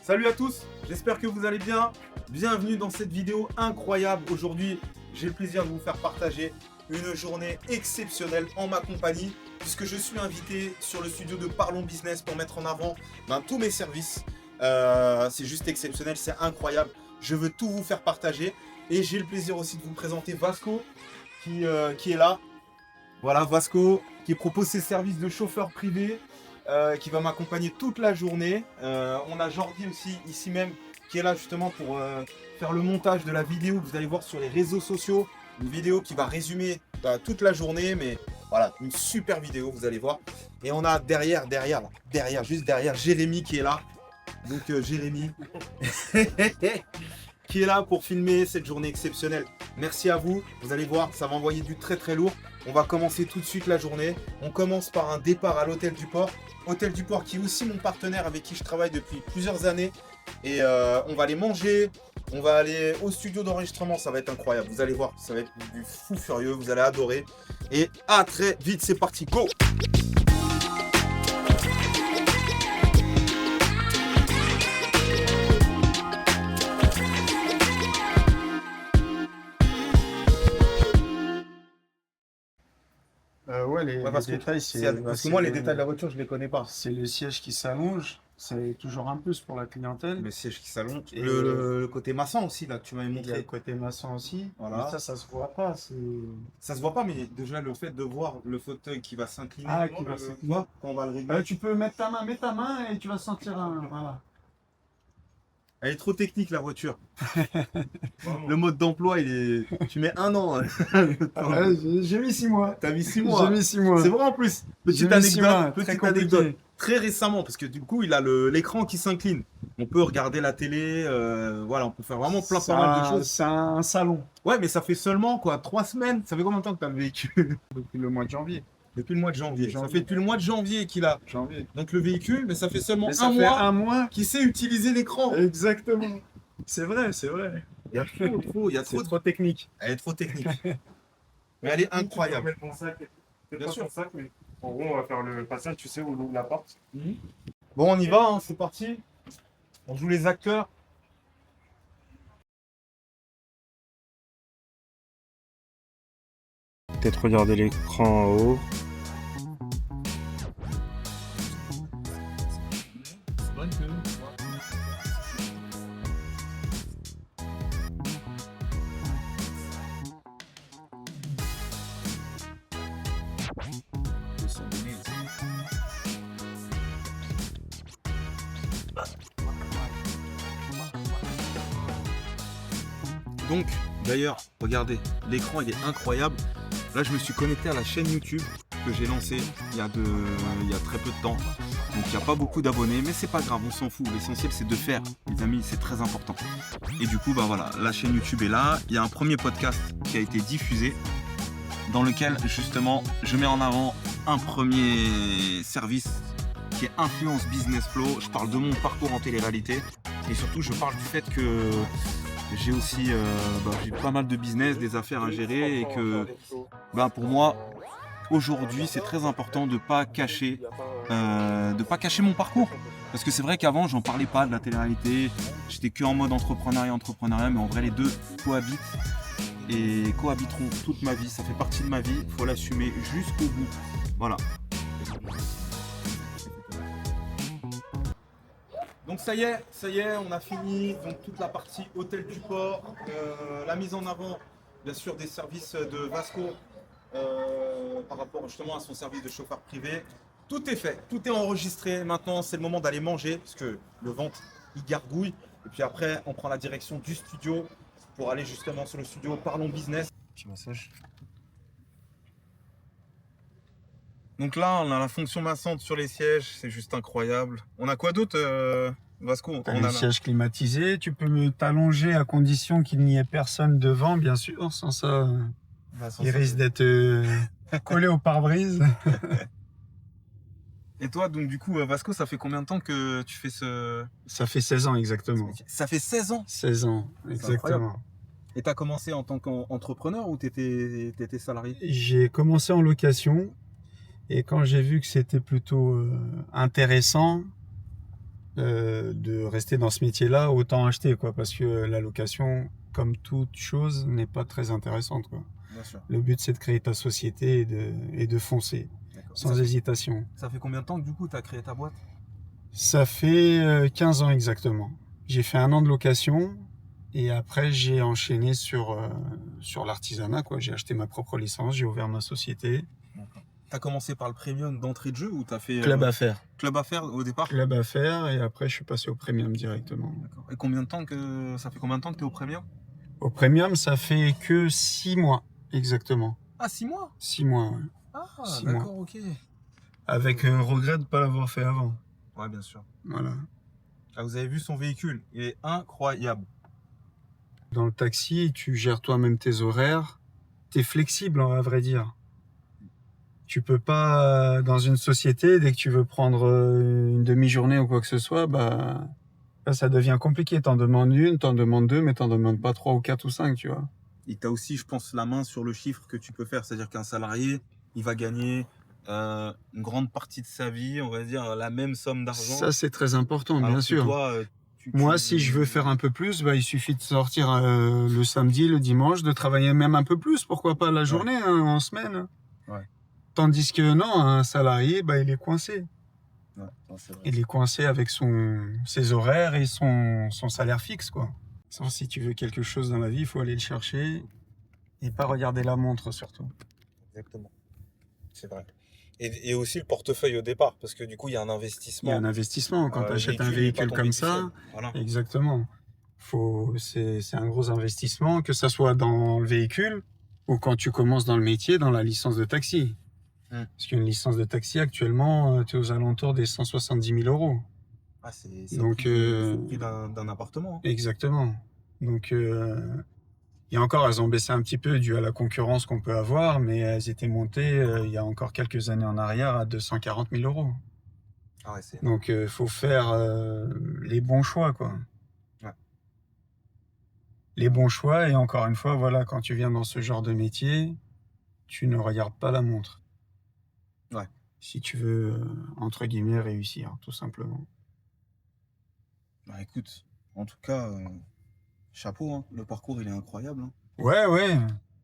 Salut à tous, j'espère que vous allez bien. Bienvenue dans cette vidéo incroyable. Aujourd'hui, j'ai le plaisir de vous faire partager une journée exceptionnelle en ma compagnie, puisque je suis invité sur le studio de Parlons Business pour mettre en avant tous mes services. C'est juste exceptionnel, c'est incroyable. Je veux tout vous faire partager et j'ai le plaisir aussi de vous présenter Vasco qui est là. Voilà, Vasco qui propose ses services de chauffeur privé, qui va m'accompagner toute la journée. On a Jordi aussi ici même qui est là justement pour faire le montage de la vidéo que vous allez voir sur les réseaux sociaux. Une vidéo qui va résumer toute la journée, mais voilà, une super vidéo, vous allez voir. Et on a derrière, juste derrière, Jérémy qui est là. Donc Jérémy qui est là pour filmer cette journée exceptionnelle. Merci à vous, vous allez voir, ça va envoyer du très très lourd. On va commencer tout de suite la journée. On commence par un départ à l'Hôtel du Port. Hôtel du Port qui est aussi mon partenaire avec qui je travaille depuis plusieurs années. Et on va aller manger, on va aller au studio d'enregistrement, ça va être incroyable. Vous allez voir, ça va être du fou furieux, vous allez adorer. Et à très vite, c'est parti, go! Ouais, les Ouais, parce que détails, parce que moi, les détails de la voiture, je les connais pas. c'est le siège qui s'allonge. C'est toujours un plus pour la clientèle. Le siège qui s'allonge. Et le côté maçon aussi, là, que tu m'avais il y a le montré. côté maçon aussi. Voilà. Mais ça se voit pas. Ça se voit pas, mais déjà le fait de voir le fauteuil qui va s'incliner, Qui va se- tu vois, quand on va le régler. Tu peux mettre ta main, mets ta main et tu vas sentir un. Voilà. Elle est trop technique, la voiture. Le mode d'emploi, il est. Tu mets un an. J'ai mis 6 mois. T'as mis 6 mois. J'ai mis 6 mois. C'est vrai en plus. J'ai Petite mis 6 mois, anecdote, très petite compliqué. anecdote. Très récemment, parce que du coup, il a l'écran qui s'incline. On peut regarder la télé, voilà, on peut faire vraiment pas mal de choses. C'est un salon. Ouais, mais ça fait seulement quoi, 3 semaines. Ça fait combien de temps que tu as le véhicule? Depuis le mois de janvier. Depuis le mois de janvier. Ça Janvier. fait depuis le mois de janvier qu'il a. Janvier. Donc le véhicule, mais ça fait seulement Mais ça un fait mois un mois. qu'il sait utiliser l'écran. Exactement. C'est vrai, c'est vrai. Il y a trop, il y a trop C'est de... trop technique. Elle est trop technique. Mais elle est incroyable. Tu peux mettre ton sac. C'est Bien pas sûr. ton sac, mais en gros, on va faire le passage, tu sais, où on ouvre la porte. Bon, on y va, hein, c'est parti. On joue les acteurs. Peut-être regarder l'écran en haut. Donc, d'ailleurs, regardez, l'écran il est incroyable. Là, je me suis connecté à la chaîne YouTube que j'ai lancée il y a très peu de temps. Donc, il n'y a pas beaucoup d'abonnés, mais c'est pas grave, on s'en fout. L'essentiel, c'est de faire, les amis, c'est très important. Et du coup, bah voilà, la chaîne YouTube est là. Il y a un premier podcast qui a été diffusé dans lequel, justement, je mets en avant un premier service qui est Influence Business Flow. Je parle de mon parcours en télé-réalité et surtout, je parle du fait que j'ai aussi j'ai pas mal de business, des affaires à gérer et que pour moi aujourd'hui c'est très important de pas cacher mon parcours, parce que c'est vrai qu'avant j'en parlais pas de la télé-réalité, j'étais que en mode entrepreneuriat, mais en vrai les deux cohabitent et cohabiteront toute ma vie, ça fait partie de ma vie, faut l'assumer jusqu'au bout. Voilà. Donc ça y est, on a fini donc toute la partie hôtel du port, la mise en avant bien sûr des services de Vasco par rapport justement à son service de chauffeur privé. Tout est fait, tout est enregistré. Maintenant c'est le moment d'aller manger parce que le ventre il gargouille. Et puis après on prend la direction du studio pour aller justement sur le studio Parlons Business. Petit massage. Donc là on a la fonction massante sur les sièges, c'est juste incroyable. On a quoi d'autre Vasco? T'as les sièges climatisés, tu peux t'allonger à condition qu'il n'y ait personne devant, bien sûr. Sans ça, il risque d'être collé au pare-brise. Et toi, donc du coup, Vasco, ça fait combien de temps que tu fais ce... Ça fait 16 ans exactement. Ça fait 16 ans. 16 ans, exactement. Et tu as commencé en tant qu'entrepreneur ou tu étais salarié? J'ai commencé en location et quand j'ai vu que c'était plutôt intéressant, de rester dans ce métier-là, autant acheter, quoi, parce que la location, comme toute chose, n'est pas très intéressante, quoi. Bien sûr. Le but, c'est de créer ta société et de foncer, D'accord. sans hésitation. Ça fait combien de temps que du coup tu as créé ta boîte? Ça fait 15 ans exactement. J'ai fait 1 an de location et après j'ai enchaîné sur l'artisanat, quoi. J'ai acheté ma propre licence, j'ai ouvert ma société. Tu as commencé par le premium d'entrée de jeu ou tu as fait Club Affaires. Club Affaires au départ? Club Affaires et après je suis passé au premium directement. D'accord. Et ça fait combien de temps que tu es au premium? Au premium, ça fait que 6 mois exactement. Ah, 6 mois? 6 mois, ouais. Ah, 6 d'accord, ok. Avec regret de ne pas l'avoir fait avant. Ouais, bien sûr. Voilà. Ah, vous avez vu son véhicule, il est incroyable. Dans le taxi, tu gères toi-même tes horaires. Tu es flexible, à vrai dire. Tu peux pas, dans une société, dès que tu veux prendre une demi-journée ou quoi que ce soit, bah, là, ça devient compliqué. T'en demandes une, t'en demandes deux, mais t'en demandes pas 3 ou 4 ou 5, tu vois. Et tu as aussi, je pense, la main sur le chiffre que tu peux faire. C'est-à-dire qu'un salarié, il va gagner une grande partie de sa vie, on va dire, la même somme d'argent. Ça, c'est très important, Alors bien que sûr. toi, Moi, si je veux faire un peu plus, bah, il suffit de sortir le samedi, le dimanche, de travailler même un peu plus, pourquoi pas la journée, hein, en semaine. Ouais. Tandis que non, un salarié, bah, il est coincé. Ouais, c'est vrai. Il est coincé avec ses horaires et son salaire fixe, quoi. Si tu veux quelque chose dans la vie, il faut aller le chercher et pas regarder la montre, surtout. Exactement. C'est vrai. Et aussi le portefeuille au départ, parce que du coup, il y a un Il y investissement. a un investissement quand tu achètes un il est pas véhicule tombé comme tout ça. seul. Voilà. Exactement. C'est un gros investissement, que ça soit dans le véhicule ou quand tu commences dans le métier, dans la licence de taxi. Parce qu'une licence de taxi, actuellement, tu es aux alentours des 170 000 €. Ah, c'est Donc, le prix d'un appartement. Hein. Exactement. Donc, et encore, elles ont baissé un petit peu dû à la concurrence qu'on peut avoir, mais elles étaient montées il y a encore quelques années en arrière à 240 000 €. Ah ouais, c'est... Donc, faut faire les bons choix, quoi. Ouais. Les bons choix, et encore une fois, voilà, quand tu viens dans ce genre de métier, tu ne regardes pas la montre. Ouais. Si tu veux, entre guillemets, réussir, tout simplement. Bah écoute, en tout cas, chapeau, hein. Le parcours il est incroyable. Hein. Ouais, ouais,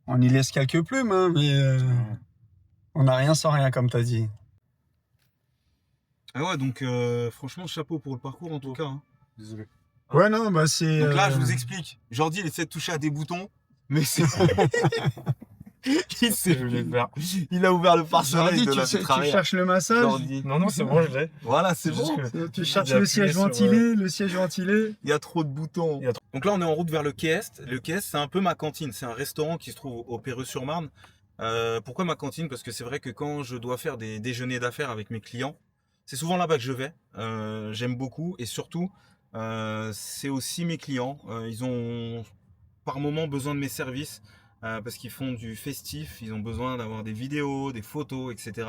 on y laisse quelques plumes, hein, mais on n'a rien sans rien, comme tu as dit. Ah ouais, donc franchement, chapeau pour le parcours en tout cas. Hein. Désolé. Ouais, non, bah c'est... Donc là, je vous explique. Jordi, il essaie de toucher à des boutons, mais c'est... Il a ouvert le pare-soleil Jordi, de la tu vitre arrière. cherches le massage. Jordi. Non, c'est bon, je l'ai. Voilà, c'est bon. Tu cherches le siège ventilé, le siège ventilé. Il y a trop de boutons. Donc là, on est en route vers le Quai Est. Le Quai Est, c'est un peu ma cantine. C'est un restaurant qui se trouve au Perreux-sur-Marne. Pourquoi ma cantine? Parce que c'est vrai que quand je dois faire des déjeuners d'affaires avec mes clients, c'est souvent là-bas que je vais. J'aime beaucoup. Et surtout, c'est aussi mes clients. Ils ont par moment besoin de mes services. Parce qu'ils font du festif, ils ont besoin d'avoir des vidéos, des photos, etc.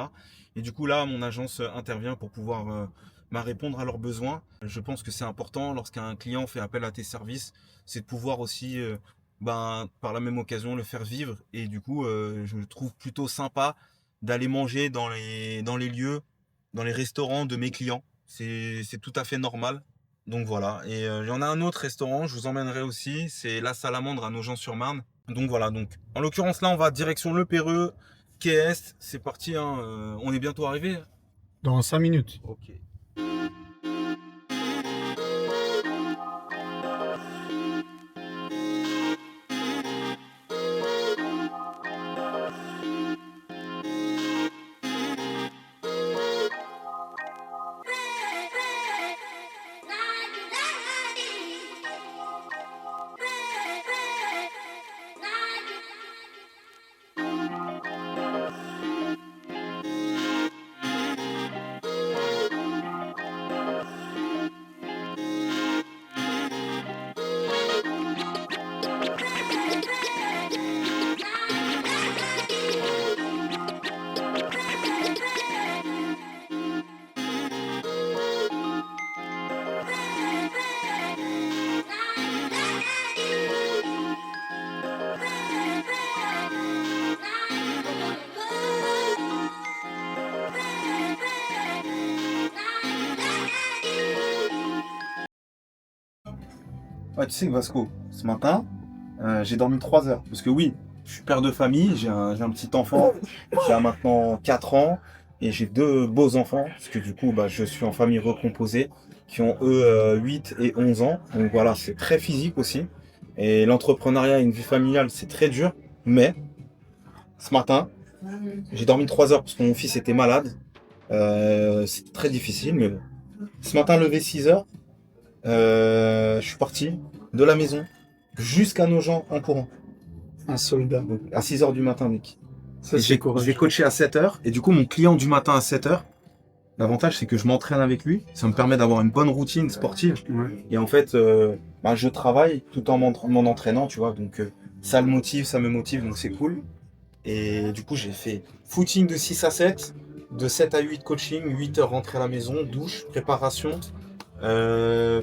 Et du coup là, mon agence intervient pour pouvoir répondre à leurs besoins. Je pense que c'est important lorsqu'un client fait appel à tes services, c'est de pouvoir aussi, par la même occasion, le faire vivre. Et du coup, je trouve plutôt sympa d'aller manger dans les lieux, dans les restaurants de mes clients. C'est tout à fait normal. Donc voilà, et il y en a un autre restaurant, je vous emmènerai aussi, c'est La Salamandre à Nogent-sur-Marne. Donc voilà, donc en l'occurrence là on va direction Le Perreux, Quai Est, c'est parti, hein, on est bientôt arrivé. Dans 5 minutes. Ok. Ouais, tu sais que Vasco, ce matin, j'ai dormi 3 heures. Parce que oui, je suis père de famille, j'ai un petit enfant qui a maintenant 4 ans et j'ai 2 beaux enfants. Parce que du coup, bah, je suis en famille recomposée qui ont eux 8 et 11 ans. Donc voilà, c'est très physique aussi. Et l'entrepreneuriat et une vie familiale, c'est très dur. Mais ce matin, j'ai dormi 3 heures parce que mon fils était malade. C'était très difficile, mais bon. Ce matin, levé 6 heures, je suis parti de la maison jusqu'à Nogent en courant. Un soldat. Donc, à 6 heures du matin, mec. Ça, Et c'est je courageux. vais coacher à 7 heures. Et du coup, mon client du matin à 7 heures, l'avantage, c'est que je m'entraîne avec lui. Ça me permet d'avoir une bonne routine sportive. Ouais. Et en fait, bah, je travaille tout en m'en entraînant, tu vois. Donc, ça le motive, ça me motive, donc c'est cool. Et du coup, j'ai fait footing de 6 à 7, de 7 à 8 coaching, 8 heures rentrée à la maison, douche, préparation,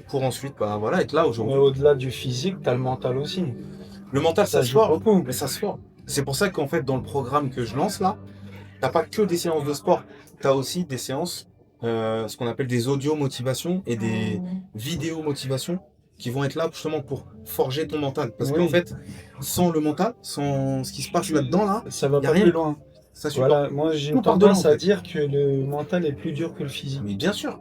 pour ensuite bah, voilà, être là Mais aujourd'hui. au-delà du physique, t'as le mental aussi. Le mental, ça se joue forme, beaucoup. mais ça se forme. C'est pour ça qu'en fait, dans le programme que je lance là, t'as pas que des séances de sport, t'as aussi des séances, ce qu'on appelle des audio motivation et des vidéos motivation qui vont être là justement pour forger ton mental. Parce Oui. qu'en fait, sans le mental, sans ce qui se passe là-dedans là, Ça va y a pas rien. plus loin. ça supporte. Voilà, moi j'ai Tout part de là, tendance en à fait. dire que le mental est plus dur que le physique. Mais bien sûr.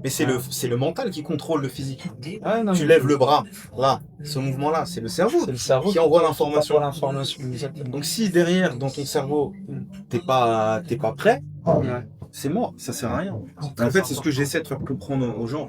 Mais c'est le mental qui contrôle le physique. Ah, non, Tu mais lèves le bras, là, ce mouvement-là, c'est le cerveau c'est le cerveau qui envoie envoie l'information. l'information. Exactement. Donc si derrière, dans ton cerveau, t'es pas prêt, Ouais. c'est mort, ça sert à rien. En fait, c'est ce que j'essaie de faire comprendre aux gens.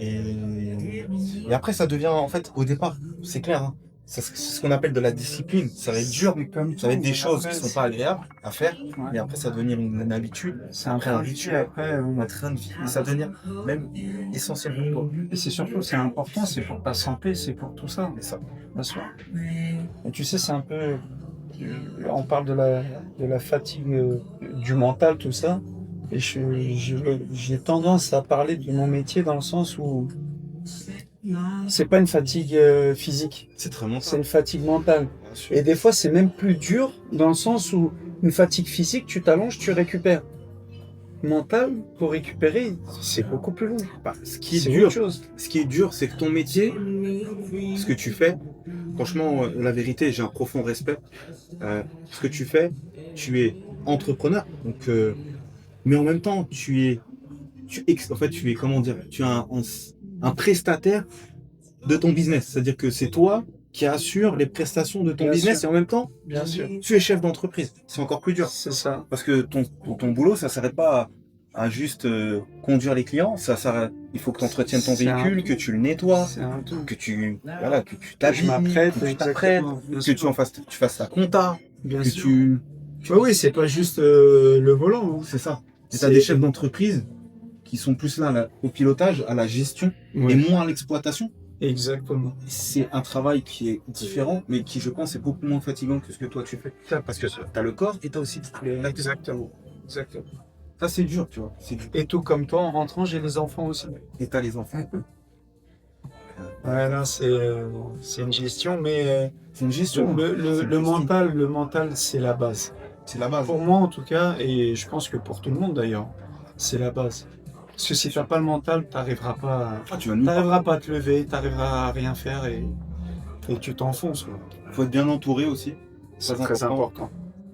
Et après, ça devient, en fait, au départ, c'est clair, hein, c'est ce qu'on appelle de la discipline. Ça va être dur, ça va être des choses qui sont pas agréables à faire, mais après, ça va devenir une habitude, C'est un après un rituel. rituel, Après, un train de vie. Et ça va devenir même essentiel pour toi. et c'est surtout, c'est important, c'est pour ta santé, c'est pour tout ça. Et ça. Bien sûr. Et tu sais, c'est un peu. On parle de la fatigue du mental, tout ça. Et j'ai tendance à parler de mon métier dans le sens où c'est pas une fatigue physique, C'est très bon c'est ça. une fatigue mentale. Bien sûr. Et des fois, c'est même plus dur dans le sens où une fatigue physique, tu t'allonges, tu récupères. Mental, pour récupérer, c'est beaucoup plus long. Bah, ce qui est C'est dur, autre chose. c'est que ton métier, ce que tu fais, franchement, la vérité, j'ai un profond respect. Ce que tu fais, tu es entrepreneur, donc, mais en même temps, en fait, tu es, comment dire, tu es un prestataire de ton business. C'est-à-dire que c'est toi qui assure les prestations de ton Bien business sûr. et en même temps, Bien sûr. tu es chef d'entreprise. C'est encore plus dur. C'est ça. Parce que ton boulot, ça ne s'arrête pas à juste conduire les clients. Il faut que tu entretiennes ton C'est un véhicule, tout. que tu le nettoies, C'est un tout. que tu Que je t'habilles, m'apprête, que tu t'apprêtes, exactement. Bien que sûr. tu fasses ta compta, Bien que sûr. tu... Oui, c'est pas juste le volant. Hein. C'est ça. Et tu C'est- as des chefs d'entreprise qui sont plus là, au pilotage, à la gestion Oui. et moins à l'exploitation. Exactement. C'est un travail qui est différent, mais qui, je pense, est beaucoup moins fatigant que ce que toi tu fais. Parce que tu as le corps et tu as aussi Exactement. Exactement. Ça, c'est dur, tu vois. C'est dur. Et tout comme toi, en rentrant, j'ai les enfants aussi. Et tu as les enfants. Ouais, là, c'est une gestion, mais C'est une gestion. le, C'est le, une le gestion. mental, c'est la base. C'est la base. Pour moi, en tout cas, et je pense que pour tout le monde d'ailleurs, c'est la base. Parce que si tu n'as pas le mental, tu n'arriveras pas, Ah, tu vas nulle part. pas à te lever, tu n'arriveras à rien faire et tu t'enfonces. Quoi. Faut être bien entouré aussi. C'est très important.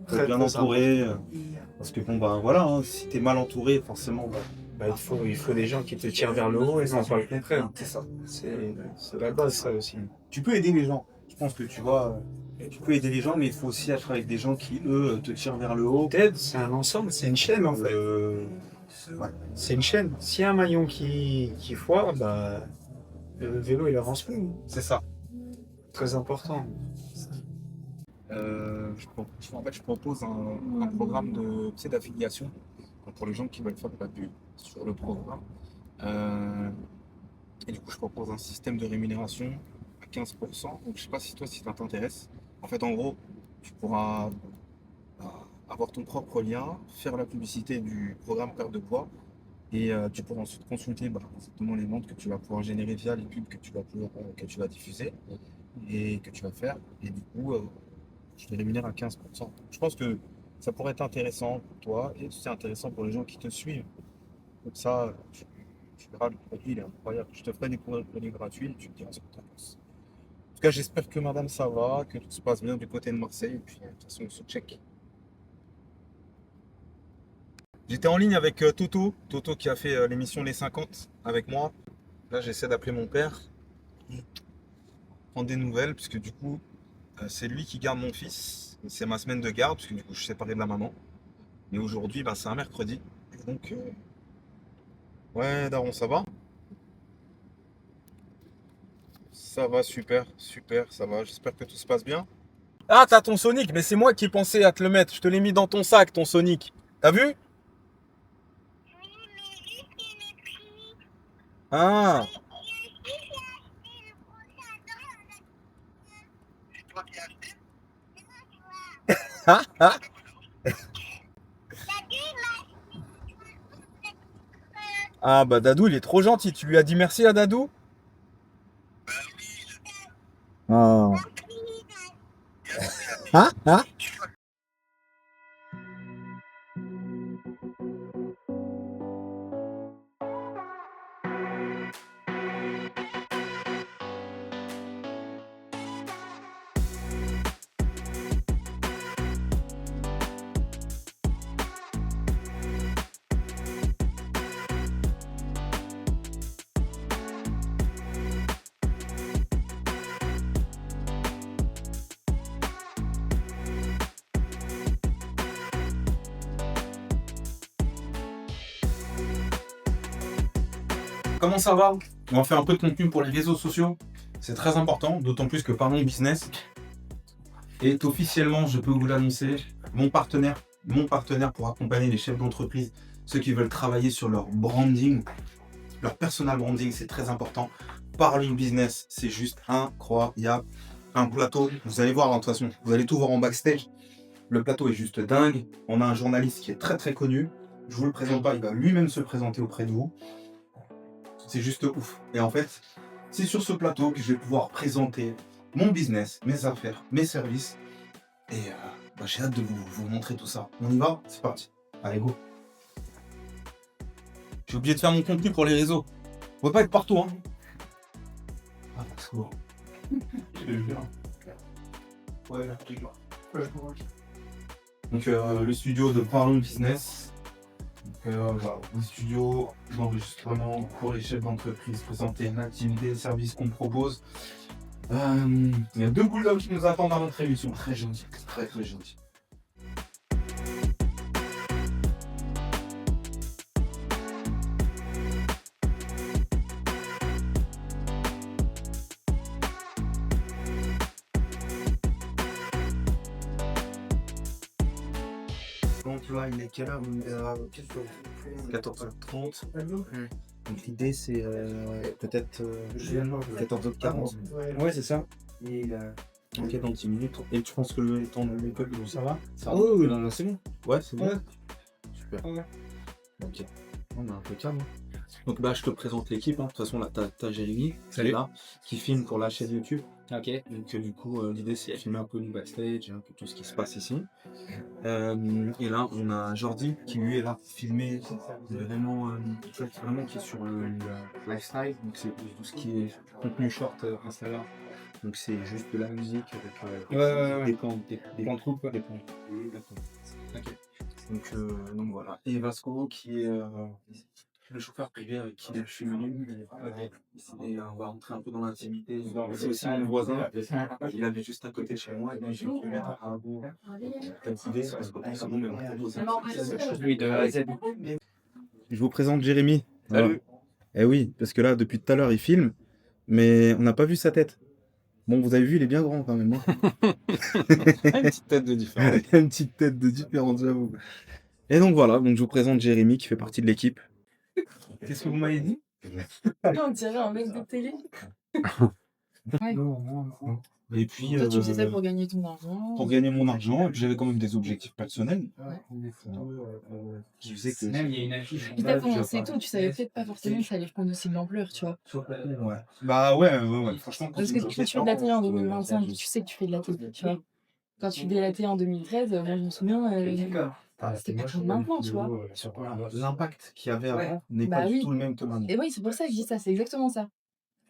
Faut être bien entouré. Parce que bon, bah voilà, hein, si tu es mal entouré, forcément, bah, Il faut des gens qui te tirent vers le haut et non pas le contraire. c'est ça. C'est la base, ça aussi. Tu peux aider les gens. Je pense que tu vois, tu peux aider les gens, mais il faut aussi être avec des gens qui, eux, te tirent vers le haut. T'aides, c'est un ensemble, c'est une chaîne en fait. Ouais. C'est une chaîne. S'il y a un maillon qui foire, bah, le vélo il avance plus. C'est ça. Très important. En fait, je propose un programme d'affiliation pour les gens qui veulent faire de la pub sur le programme. Et du coup, je propose un système de rémunération à 15%. Donc, je sais pas si toi, si ça t'intéresse. En fait, en gros, tu pourras avoir ton propre lien, faire la publicité du programme perte de poids et tu pourras ensuite consulter exactement les ventes que tu vas pouvoir générer via les pubs que tu vas diffuser et que tu vas faire. Et du coup, je te rémunère à 15%. Je pense que ça pourrait être intéressant pour toi et c'est intéressant pour les gens qui te suivent. Comme ça, Tu verras, le produit, il est incroyable. Je te ferai découvrir le produit gratuit et tu me diras ce que tu en penses. En tout cas, j'espère que madame, ça va, que tout se passe bien du côté de Marseille. Et puis, de toute façon, on se check. J'étais en ligne avec Toto. Toto qui a fait l'émission Les 50 avec moi. Là, j'essaie d'appeler mon père. Prendre des nouvelles, puisque du coup, c'est lui qui garde mon fils. C'est ma semaine de garde, puisque du coup, je suis séparé de la maman. Et aujourd'hui, ben, c'est un mercredi. Donc, ouais, Daron, ça va? Ça va, super, super, ça va. J'espère que tout se passe bien. Ah, t'as ton Sonic, mais c'est moi qui pensais à te le mettre. Je te l'ai mis dans ton sac, ton Sonic. T'as vu? Ah, ah, ah. Ah, bah Dadou, il est trop gentil. Tu lui as dit merci à Dadou? Ah. Ah, ah. Comment ça va? On va faire un peu de contenu pour les réseaux sociaux. C'est très important, d'autant plus que Parlons Business est officiellement, je peux vous l'annoncer, mon partenaire pour accompagner les chefs d'entreprise, ceux qui veulent travailler sur leur branding, leur personal branding, c'est très important. Parlons Business, c'est juste incroyable. Un plateau, vous allez voir, de toute façon, vous allez tout voir en backstage. Le plateau est juste dingue. On a un journaliste qui est très très connu. Je vous le présente pas, il va lui-même se présenter auprès de vous. C'est juste ouf. Et en fait, c'est sur ce plateau que je vais pouvoir présenter mon business, mes affaires, mes services. Et j'ai hâte de vous montrer tout ça. On y va? C'est parti. Allez, go. J'ai oublié de faire mon contenu pour les réseaux. On va pas être partout, hein. Ah, let's go. Ouais, là, donc, le studio de Parlons Business. Voilà, un studio d'enregistrement pour les chefs d'entreprise, présenter une activité, le service qu'on propose. Il y a 2 bulldogs qui nous attendent dans notre émission. Très gentil, très très gentil. Donc là, il est quelle heure? 14h30. Donc l'idée, c'est peut-être 14h40. Ouais, c'est ça. Et Ok, dans 10 minutes. Et tu penses que le temps de make-up, ça va? Ça va? oui, non, c'est bon. Ouais, c'est bon. Ouais. Super. Ouais. Ok. On est un peu calme. Donc je te présente l'équipe. De toute façon, là, t'as Jérémy, Salut. là, qui filme pour la chaîne YouTube. Ok. Donc du coup, l'idée c'est de filmer un peu le backstage, un peu tout ce qui se passe ici. Et là, on a Jordi qui lui est là pour filmer vraiment, qui est sur le lifestyle. Donc c'est tout ce qui est contenu short Instagram. Donc c'est juste de la musique avec des plans, des plans de troupe, des plans. Ok. Donc voilà. Et Vasco qui est le chauffeur privé avec qui je suis venu. Et on va rentrer un peu dans l'intimité. C'est aussi mon voisin. Il avait juste à côté de chez moi. Et donc j'ai pu mettre à bout cette idée. Parce que sinon, mais je vous présente Jérémy. Salut. Eh oui, parce que là, depuis tout à l'heure, il filme, mais on n'a pas vu sa tête. Bon, vous avez vu, il est bien grand quand même. Hein. Une petite tête de différence. Une petite tête de différence, j'avoue. Et donc voilà, donc je vous présente Jérémy qui fait partie de l'équipe. Qu'est-ce que vous m'avez dit? On dirait un mec de télé. Et puis, Toi, tu faisais ça pour gagner ton argent. pour gagner mon argent, et puis j'avais quand même des objectifs personnels. Qui faisaient que... Même, il y a une affiche. Puis t'as commencé tôt, tu savais peut-être pas forcément que ça allait prendre aussi de l'ampleur, tu vois. Ouais. Bah ouais, franchement. Parce que quand tu fais de la télé en 2025, tu sais que tu fais de la télé, tu vois. Quand tu fais de la télé en 2013, moi je me souviens, C'était pas comme maintenant, tu vois. L'impact qu'il y avait avant n'est Bah pas du oui. tout le même que maintenant. Et oui, c'est pour ça que je dis ça, c'est exactement ça.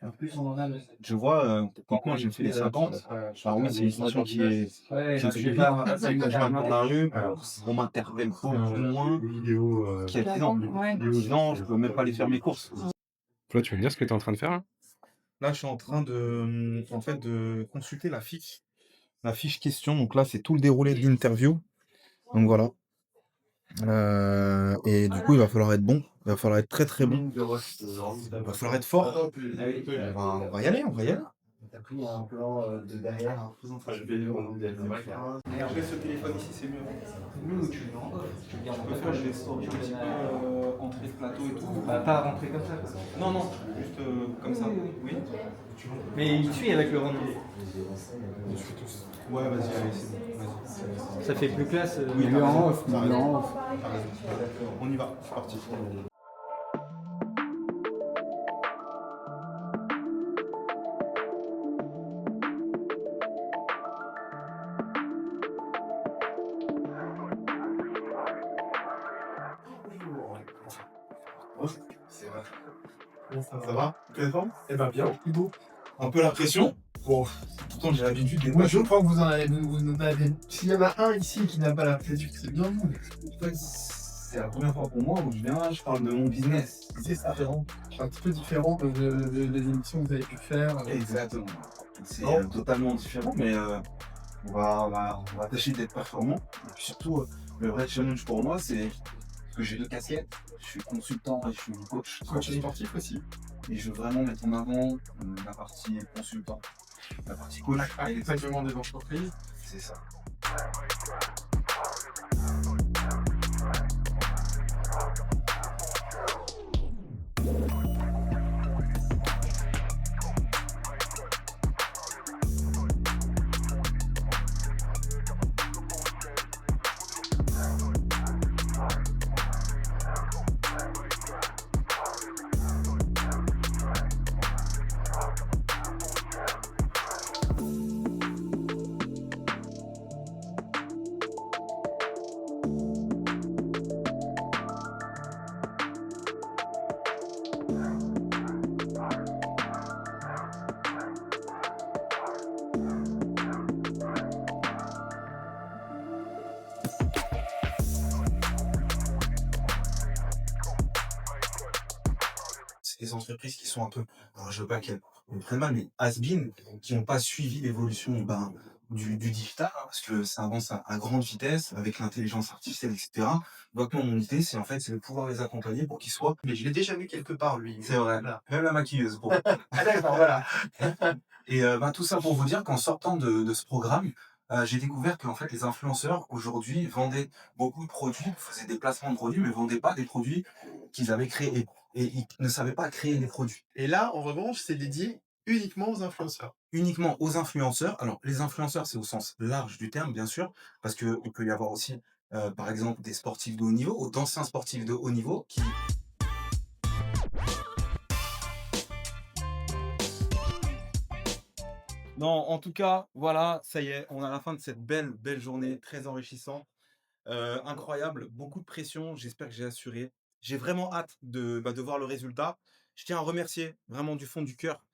En plus, on en a. Je vois, quand moi j'ai fait les 50, alors oui, c'est une situation qui est suivie. Quand je marche dans la rue, on m'interpelle beaucoup moins qu'il y a 10 ans. Ouais. Non, je peux même pas aller faire mes courses. Flo, tu veux me dire ce que tu es en train de faire là? Là, je suis en train de consulter la fiche question. Donc là, c'est tout le déroulé de l'interview. Donc voilà. Et du coup, il va falloir être bon. Il va falloir être très très bon. Il va falloir être fort. On va y aller, on va y aller. T'as pris un plan de derrière, un faisant face. Après, ce téléphone ici, c'est mieux. Nous, tu le rends off. Tu le gardes Je peux faire des stories un petit peu entrée de plateau et tout. Bah, pas rentrer comme ça, quoi. Non, non, juste comme ça. Oui. Mais il suit avec le rendu. Ouais, vas-y, allez, c'est bon. Vas-y. Ça fait plus classe. Oui, Il est en off, t'as il est raison. en off. T'as raison. On y va, c'est parti. C'est vrai. Ça va? Quelle forme? Eh ben bien, plutôt. Un peu la pression? Bon, Pourtant, j'ai l'habitude des moi je crois que vous en avez. S'il y en a un ici qui n'a pas la pression, c'est bien vous. En fait, c'est la première fois pour moi où je viens, je parle de mon business. C'est différent. C'est un petit peu différent des émissions que vous avez pu faire. Exactement. C'est Non. totalement différent, mais on va tâcher d'être performant. Et puis surtout, le vrai challenge pour moi, c'est que j'ai deux casquettes. Je suis consultant et je suis coach Sportif aussi. Et je veux vraiment mettre en avant la partie consultant, la partie coach. Accompagnement des entreprises. C'est ça. C'est des entreprises qui sont un peu, alors je veux pas qu'elles me prennent mal, mais has-been, qui n'ont pas suivi l'évolution du digital, hein, parce que ça avance à grande vitesse avec l'intelligence artificielle, etc. Donc mon idée, c'est de pouvoir les accompagner pour qu'ils soient. Mais je l'ai déjà vu quelque part, lui. C'est vrai. Là. Même la maquilleuse. Bon. Ah d'accord, voilà. Et tout ça pour vous dire qu'en sortant de ce programme, j'ai découvert qu'en fait les influenceurs aujourd'hui vendaient beaucoup de produits, faisaient des placements de produits, mais vendaient pas des produits qu'ils avaient créés. Et ils ne savaient pas créer des produits. Et là, en revanche, c'est dédié uniquement aux influenceurs. Uniquement aux influenceurs. Alors les influenceurs, c'est au sens large du terme, bien sûr, parce qu'il peut y avoir aussi, par exemple, des sportifs de haut niveau, ou d'anciens sportifs de haut niveau qui... Non, en tout cas, voilà, ça y est, on est à la fin de cette belle journée, très enrichissante, incroyable, beaucoup de pression, j'espère que j'ai assuré. J'ai vraiment hâte de voir le résultat. Je tiens à remercier vraiment du fond du cœur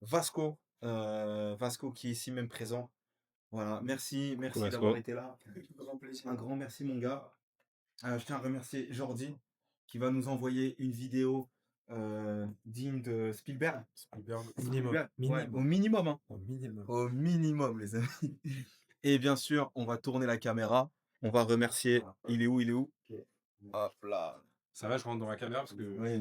Vasco, Vasco qui est ici même présent. Voilà, merci Vasco. d'avoir été là. Un grand merci mon gars. Je tiens à remercier Jordi qui va nous envoyer une vidéo digne de Spielberg. Minimum. Ouais, Minimum. au minimum, hein. Au minimum. Au minimum, les amis. Et bien sûr, on va tourner la caméra. On va remercier. Il est où? Hop là. Ça va, je rentre dans la caméra parce que. Oui,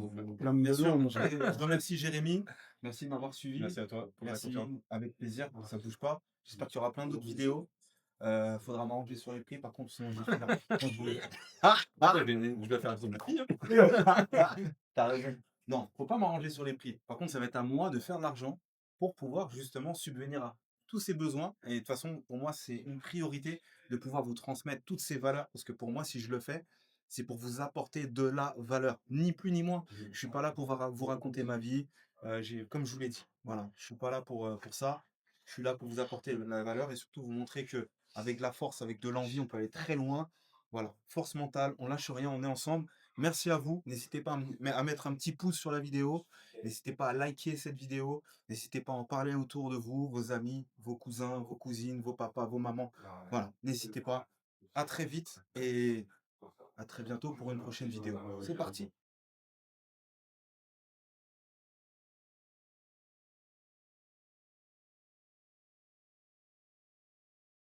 bien sûr. Je remercie Jérémy. Merci de m'avoir suivi. Merci à toi pour la Merci, confiance. avec plaisir. Ça bouge pas. J'espère qu'il y aura plein d'autres vidéos. Faudra m'arranger sur les prix. Par contre, sinon, je vais faire. Je dois faire un zoom de prix, hein. T'as raison. Non, faut pas m'arranger sur les prix. Par contre, ça va être à moi de faire de l'argent pour pouvoir justement subvenir à tous ces besoins. Et de toute façon, pour moi, c'est une priorité de pouvoir vous transmettre toutes ces valeurs. Parce que pour moi, si je le fais, c'est pour vous apporter de la valeur. Ni plus ni moins. Je suis pas là pour vous raconter ma vie. Comme je vous l'ai dit, voilà. Je suis pas là pour ça. Je suis là pour vous apporter de la valeur et surtout vous montrer que avec de la force, avec de l'envie, on peut aller très loin. Voilà, force mentale, on lâche rien, on est ensemble. Merci à vous. N'hésitez pas à mettre un petit pouce sur la vidéo. N'hésitez pas à liker cette vidéo. N'hésitez pas à en parler autour de vous, vos amis, vos cousins, vos cousines, vos papas, vos mamans. Voilà, n'hésitez pas. À très vite et à très bientôt pour une prochaine vidéo. C'est parti.